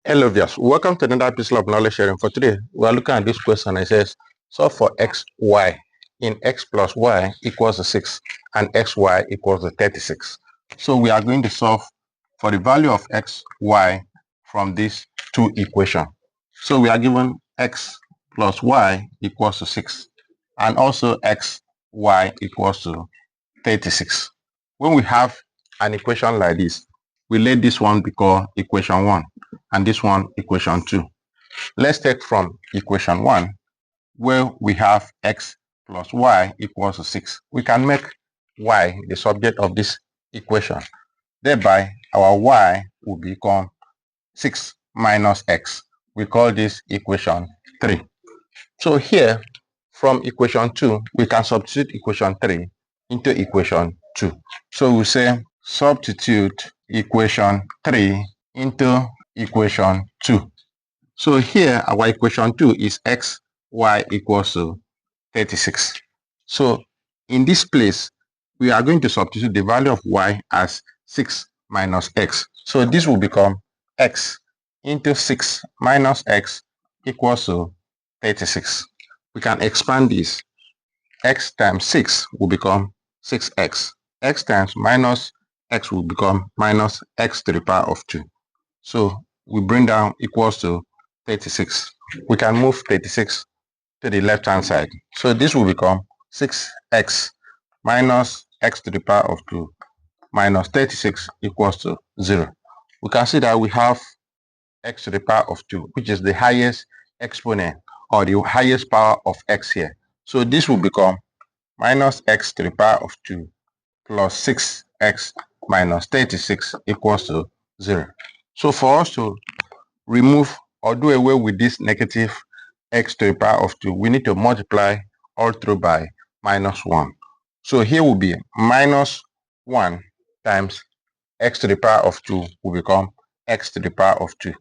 Hello viewers, welcome to another episode of knowledge sharing. For today, we are looking at this question. It says, solve for x, y in x plus y equals to 6 and xy equals to 36. So we are going to solve for the value of x, y from these two equations. So we are given x plus y equals to 6 and also x, y equals to 36. When we have an equation like this, we let this one be called equation 1 and this one equation 2. Let's take from equation 1 where we have x plus y equals to 6. We can make y the subject of this equation. Thereby, our y will become 6 minus x. We call this equation 3. So here, from equation 2, we can substitute equation 3 into equation 2. So we say substitute equation 3 into equation 2. So here our equation 2 is x, y equals to 36. So in this place, we are going to substitute the value of y as 6 minus x. So this will become x into 6 minus x equals to 36. We can expand this. X times 6 will become 6x. X times minus x will become minus x to the power of 2. So we bring down equals to 36. We can move 36 to the left hand side. So this will become 6x minus x to the power of 2 minus 36 equals to 0. We can see that we have x to the power of 2, which is the highest exponent or the highest power of x here. So this will become minus x to the power of 2 plus 6x minus 36 equals to 0. So for us to remove or do away with this negative x to the power of 2, we need to multiply all through by minus 1. So here will be minus 1 times x to the power of 2 will become x to the power of 2.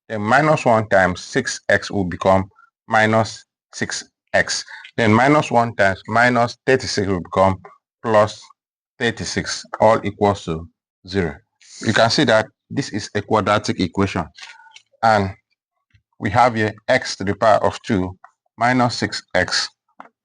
Then minus 1 times 6x will become minus 6x. Then minus 1 times minus 36 will become plus 36, all equals to 0. You can see that this is a quadratic equation. And we have here x to the power of 2 minus 6x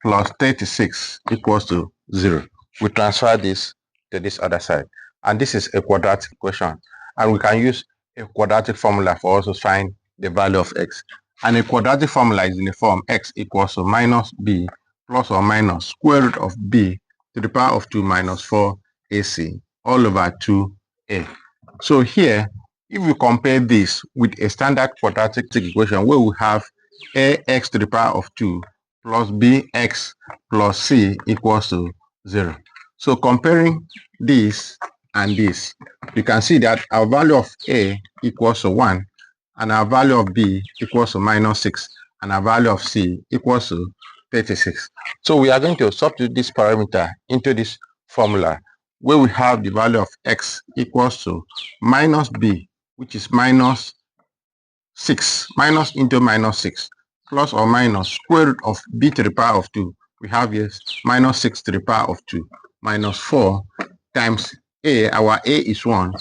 plus 36 equals to 0. We transfer this to this other side. And this is a quadratic equation. And we can use a quadratic formula for us to find the value of x. And a quadratic formula is in the form x equals to minus b plus or minus square root of b to the power of 2 minus 4ac all over 2a. So here, if we compare this with a standard quadratic equation where we have ax to the power of 2 plus bx plus c equals to 0. So comparing this and this, you can see that our value of a equals to 1 and our value of b equals to minus 6 and our value of c equals to 36. So we are going to substitute this parameter into this formula where we have the value of x equals to minus b, which is minus 6, minus into minus 6, plus or minus square root of b to the power of 2. We have here minus 6 to the power of 2, minus 4 times a, our a is 1,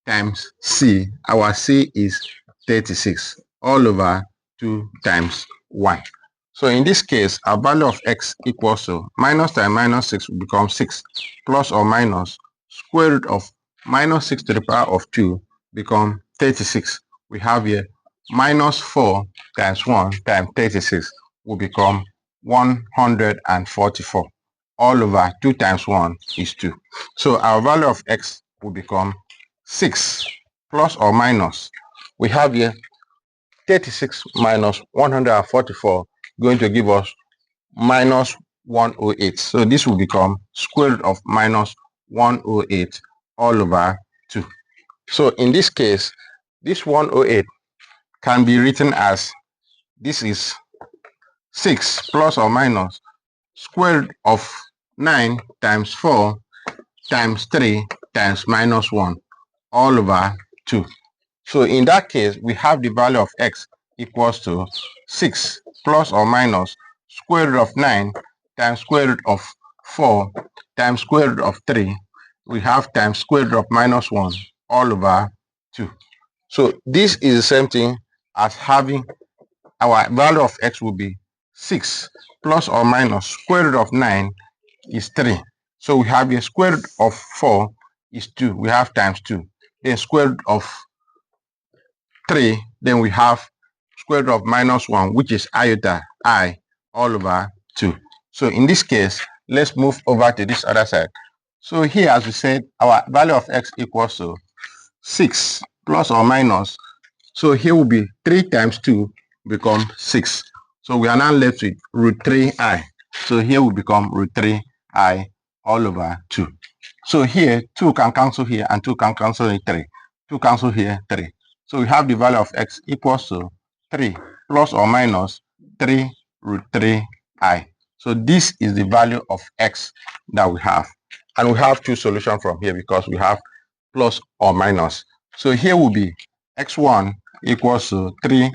times c, our c is 36, all over 2 times 1. So in this case, our value of x equals to minus times minus 6 will become 6, plus or minus square root of minus 6 to the power of 2 become 36. We have here minus 4 times 1 times 36 will become 144. All over 2 times 1 is 2. So our value of x will become 6 plus or minus. We have here 36 minus 144 going to give us minus 108. So this will become square root of minus 108 all over 2. So in this case, this 108 can be written as this is 6 plus or minus square root of 9 times 4 times 3 times minus 1 all over 2. So in that case, we have the value of x equals to 6 plus or minus square root of 9 times square root of 4 times square root of 3. We have times square root of minus 1 all over 2. So this is the same thing as having our value of x will be 6 plus or minus square root of 9 is 3. So we have a square root of 4 is 2. We have times 2. Then square root of 3, then we have square root of minus 1, which is iota I all over 2. So in this case, let's move over to this other side. So here, as we said, our value of x equals to 6 plus or minus. So here will be 3 times 2 become 6. So we are now left with root 3i. So here will become root 3i all over 2. So here, 2 can cancel here and 2 can cancel in 3. 2 cancel here, 3. So we have the value of x equals to 3 plus or minus 3 root 3i. So this is the value of x that we have. And we have two solutions from here because we have plus or minus. So here will be x1 equals to 3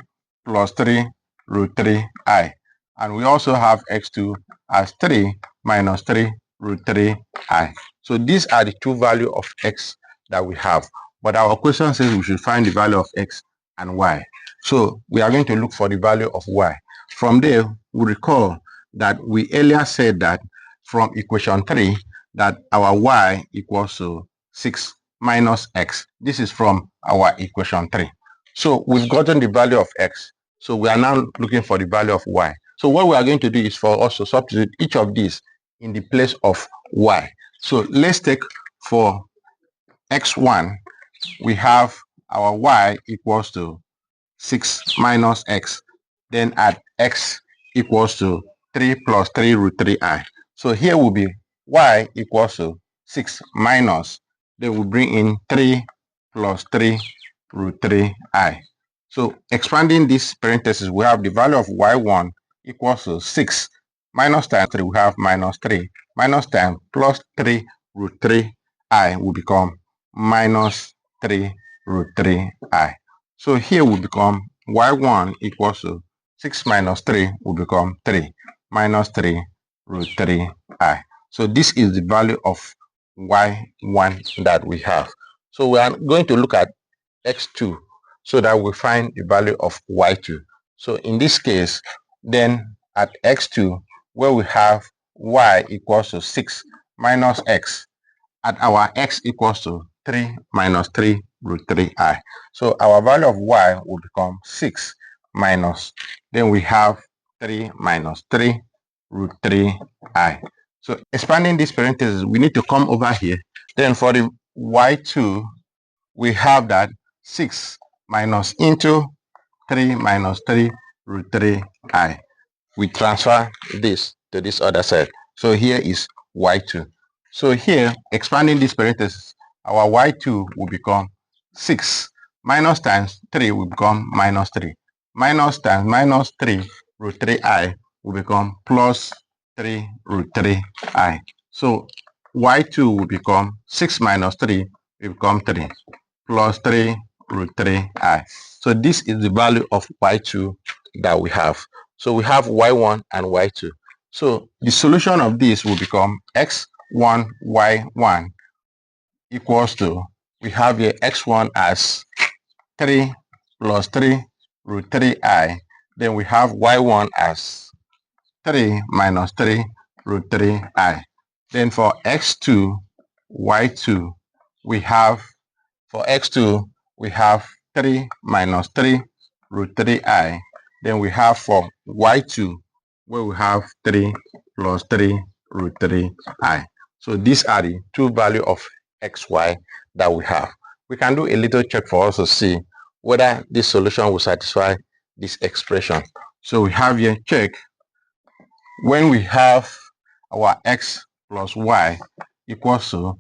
plus 3 root 3i. And we also have x2 as 3 minus 3 root 3i. So these are the two values of x that we have. But our question says we should find the value of x and y. So we are going to look for the value of y. From there, we recall that we earlier said that from equation 3 that our y equals to 6 minus x. This is from our equation 3. So we've gotten the value of x. So we are now looking for the value of y. So what we are going to do is for us to substitute each of these in the place of y. So let's take for x1, we have our y equals to 6 minus x. Then at x equals to 3 plus 3 root 3i. So here will be y equals to 6 minus, then we bring in 3 plus 3 root 3i. So expanding this parenthesis, we have the value of y1 equals to 6 minus times 3, we have minus 3 minus times plus 3 root 3i will become minus 3 root 3i. So here will become y1 equals to 6 minus 3 will become 3 minus 3 root 3i. So this is the value of y1 that we have. So we are going to look at x2 so that we find the value of y2. So in this case, then at x2, where we have y equals to 6 minus x, at our x equals to 3 minus 3 root 3i. So our value of y will become 6 minus, then we have 3 minus 3 root 3i. So expanding this parenthesis, we need to come over here. Then for the y2, we have that 6 minus into 3 minus 3 root 3i. We transfer this to this other side. So here is y2. So here, expanding this parenthesis, our y2 will become 6 minus times 3 will become minus 3. Minus times minus 3 root 3i will become plus 3 root 3i. So y2 will become 6 minus 3 will become 3 plus 3 root 3i. So this is the value of y2 that we have. So we have y1 and y2. So the solution of this will become x1, y1 equals to, we have here x1 as 3 plus 3 root 3i. Then we have y1 as 3 minus 3 root 3i. Then for x2, y2, we have, for x2, we have 3 minus 3 root 3i. Then we have for y2, where we have 3 plus 3 root 3i. So these are the two values of xy that we have. We can do a little check for us to see whether this solution will satisfy this expression. So we have here check when we have our x plus y equals to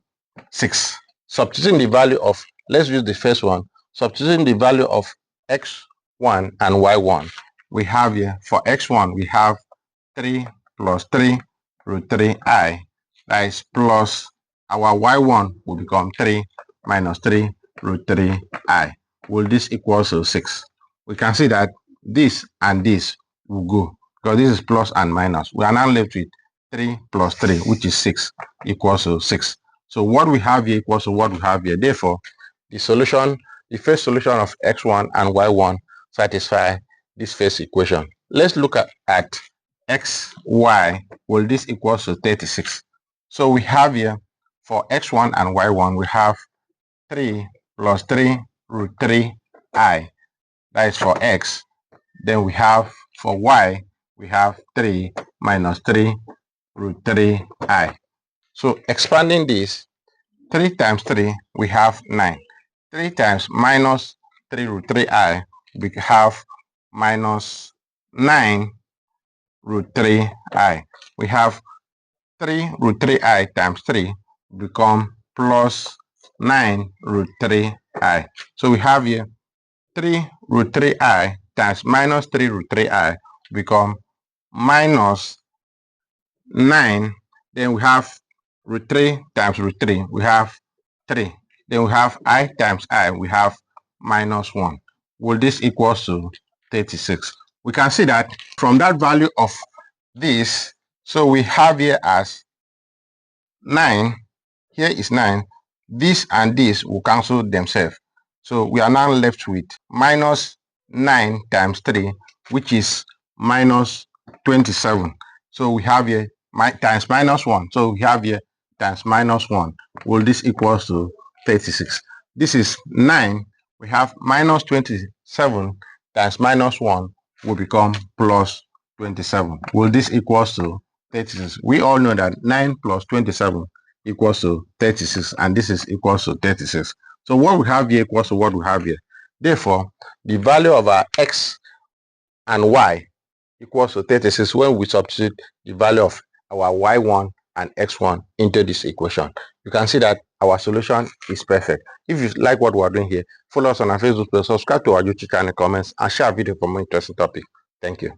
6. Substituting the value of, let's use the first one, substituting the value of x1 and y1. We have here, for x1, we have 3 plus 3 root 3i. That is plus our y1 will become 3 minus 3 root 3i. Will this equal to 6? We can see that this and this will go because this is plus and minus. We are now left with 3 plus 3, which is 6, equals to 6. So what we have here equals to what we have here. Therefore, the solution, the first solution of x1 and y1 satisfy this first equation. Let's look at x, y. Will this equal to 36? So we have here for x1 and y1, we have 3 plus 3 root 3i. That is for x. Then we have for y, we have 3 minus 3 root 3i. So expanding this, 3 times 3, we have 9. 3 times minus 3 root 3i, we have minus 9 root 3i. We have 3 root 3i times 3 become plus 9 root 3i. So we have here 3 root 3i times minus 3 root 3i become minus 9. Then we have root 3 times root 3. We have 3. Then we have I times I. We have minus 1. Will this equal to 36? We can see that from that value of this, so we have here as 9. Here is 9. This and this will cancel themselves. So we are now left with minus 9 times 3, which is minus 27. So we have here times minus 1. So we have here times minus 1. Will this equal to 36? This is 9. We have minus 27 times minus 1 will become plus 27. Will this equal to 36? We all know that 9 plus 27 equals to 36, and this is equals to 36. So what we have here equals to what we have here. Therefore, the value of our x and y equals to 36 when we substitute the value of our y1 and x1 into this equation. You can see that our solution is perfect. If you like what we are doing here, follow us on our Facebook page, subscribe to our YouTube channel, comments, and share our video for more interesting topics. Thank you.